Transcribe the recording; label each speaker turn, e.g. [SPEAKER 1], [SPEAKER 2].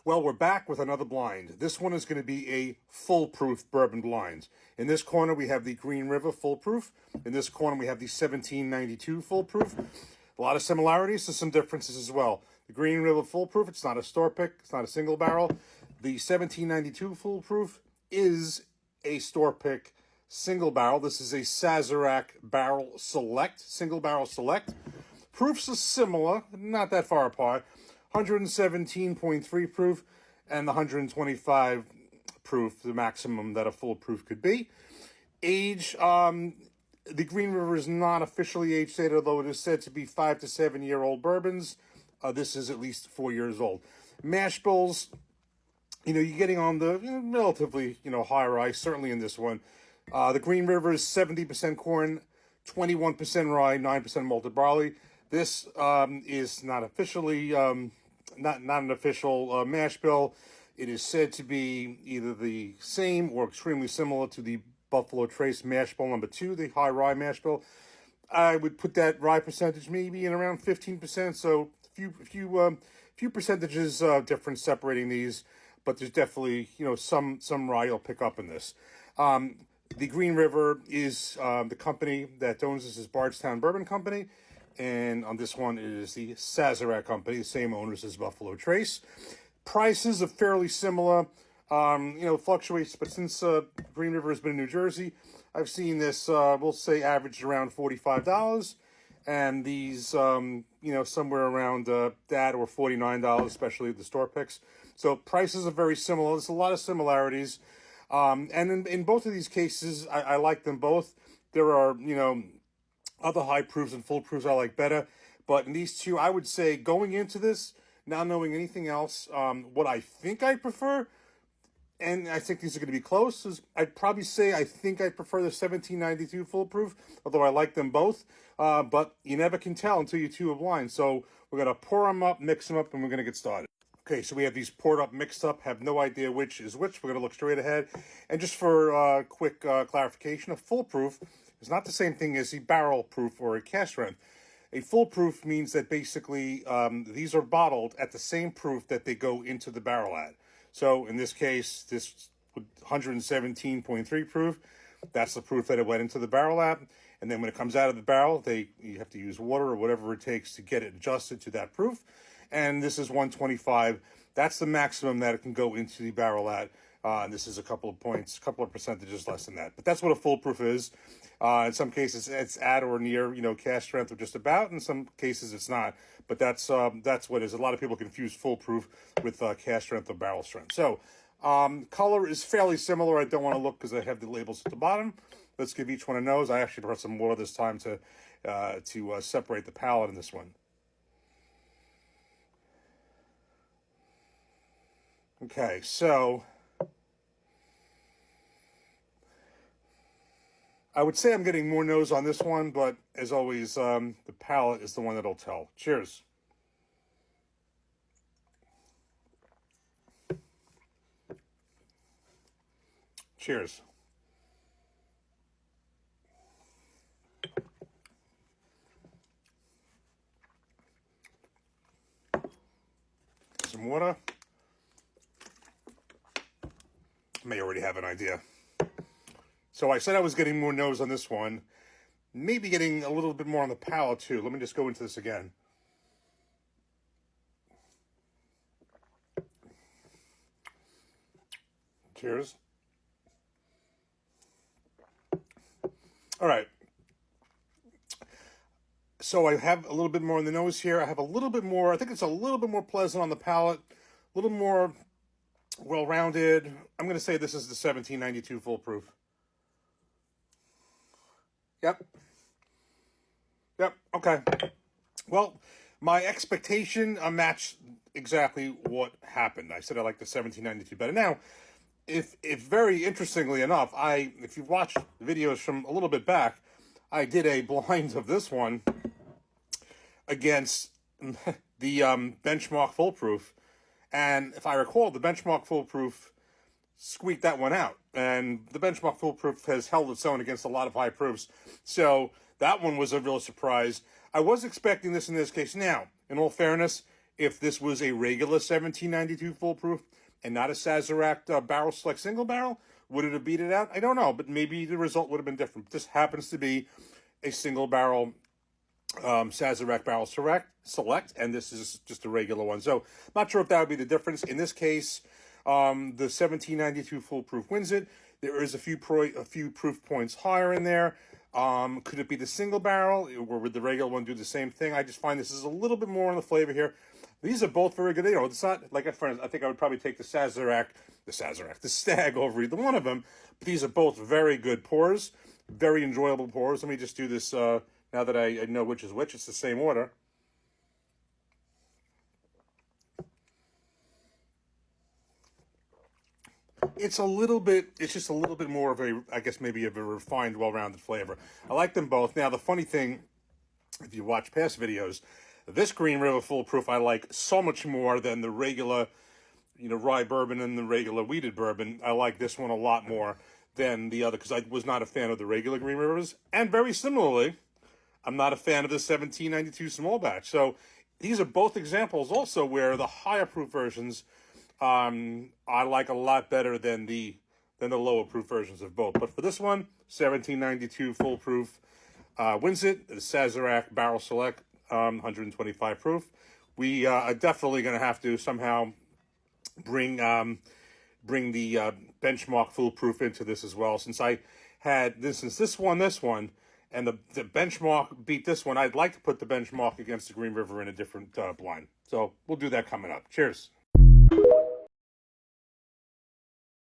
[SPEAKER 1] Well, we're back with another blind. This one is going to be a foolproof bourbon blind. In this corner, we have the Green River foolproof. In this corner, we have the 1792 foolproof. A lot of similarities to some differences as well. The Green River foolproof, it's not a store pick, it's not a single barrel. The 1792 foolproof is a store pick single barrel. This is a Sazerac Barrel Select, single barrel select. Proofs are similar, not that far apart. 117.3 proof and the 125 proof, the maximum that a full proof could be. Age, the Green River is not officially age stated, although it is said to be 5 to 7 year old bourbons. This is at least 4 years old. Mash bills, you're getting on the relatively, higher ice, certainly in this one. The Green River is 70% corn, 21% rye, 9% malted barley. This is not officially, not an official mash bill. It is said to be either the same or extremely similar to the Buffalo Trace mash bill number 2, the high rye mash bill. I would put that rye percentage maybe in around 15%, so a few percentages difference separating these, but there's definitely some rye you'll pick up in this. The Green River is the company that owns this is Bardstown Bourbon Company. And on this one, it is the Sazerac Company, the same owners as Buffalo Trace. Prices are fairly similar, fluctuates, but since Green River has been in New Jersey, I've seen this, we'll say, averaged around $45. And these, somewhere around that or $49, especially the store picks. So prices are very similar. There's a lot of similarities. And in both of these cases, I like them both. There are, other high proofs and full proofs I like better. But in these two, I would say going into this, not knowing anything else, what I think I prefer, and I think these are going to be close, is I'd probably say I think I prefer the 1792 full proof, although I like them both. But you never can tell until you two are blind. So we're going to pour them up, mix them up, and we're going to get started. Okay, so we have these poured up, mixed up, have no idea which is which. We're going to look straight ahead. And just for quick clarification, a full proof is not the same thing as a barrel proof or a cask strength. A full proof means that basically these are bottled at the same proof that they go into the barrel at. So in this case, this 117.3 proof, that's the proof that it went into the barrel at. And then when it comes out of the barrel, you have to use water or whatever it takes to get it adjusted to that proof. And this is 125. That's the maximum that it can go into the barrel at. And this is a couple of percentages less than that. But that's what a full proof is. In some cases, it's at or near, cask strength or just about. In some cases, it's not. But that's what it is. A lot of people confuse full proof with cask strength or barrel strength. So color is fairly similar. I don't want to look because I have the labels at the bottom. Let's give each one a nose. I actually brought some water this time to separate the palate in this one. Okay, so I would say I'm getting more nose on this one, but as always, the palate is the one that'll tell. Cheers. Cheers. Some water. May already have an idea. So I said I was getting more nose on this one. Maybe getting a little bit more on the palate too. Let me just go into this again. Cheers. All right. So I have a little bit more on the nose here. I have a little bit more. I think it's a little bit more pleasant on the palate. A little more well-rounded. I'm going to say this is the 1792 full proof. Yep. Okay. Well, my expectation matched exactly what happened. I said I like the 1792 better. Now, if very interestingly enough, if you've watched videos from a little bit back, I did a blind of this one against the Benchmark Full Proof. And if I recall, the Benchmark Full Proof squeaked that one out. And the Benchmark Full Proof has held its own against a lot of high proofs. So that one was a real surprise. I was expecting this in this case. Now, in all fairness, if this was a regular 1792 foolproof and not a Sazerac Barrel Select single barrel, would it have beat it out? I don't know, but maybe the result would have been different. This happens to be a single barrel Sazerac Barrel Select, and this is just a regular one. So not sure if that would be the difference. In this case, the 1792 foolproof wins it. There is a few proof points higher in there. Could it be the single barrel, or would the regular one do the same thing? I just find this is a little bit more on the flavor here. These are both very good. You know, it's not like I think I would probably take the Stag over either one of them. But these are both very good pours, very enjoyable pours. Let me just do this now that I know which is which. It's the same order. It's just a little bit more of a, I guess maybe of a refined, well-rounded flavor. I like them both. Now, the funny thing, if you watch past videos, this Green River Foolproof I like so much more than the regular, rye bourbon and the regular wheated bourbon. I like this one a lot more than the other because I was not a fan of the regular Green Rivers. And very similarly, I'm not a fan of the 1792 small batch. So these are both examples also where the higher proof versions I like a lot better than the lower proof versions of both. But for this one, 1792 foolproof wins it. The Sazerac Barrel Select, 125 proof. We are definitely going to have to somehow bring the benchmark foolproof into this as well. Since this one, and the benchmark beat this one, I'd like to put the benchmark against the Green River in a different blind. So we'll do that coming up. Cheers.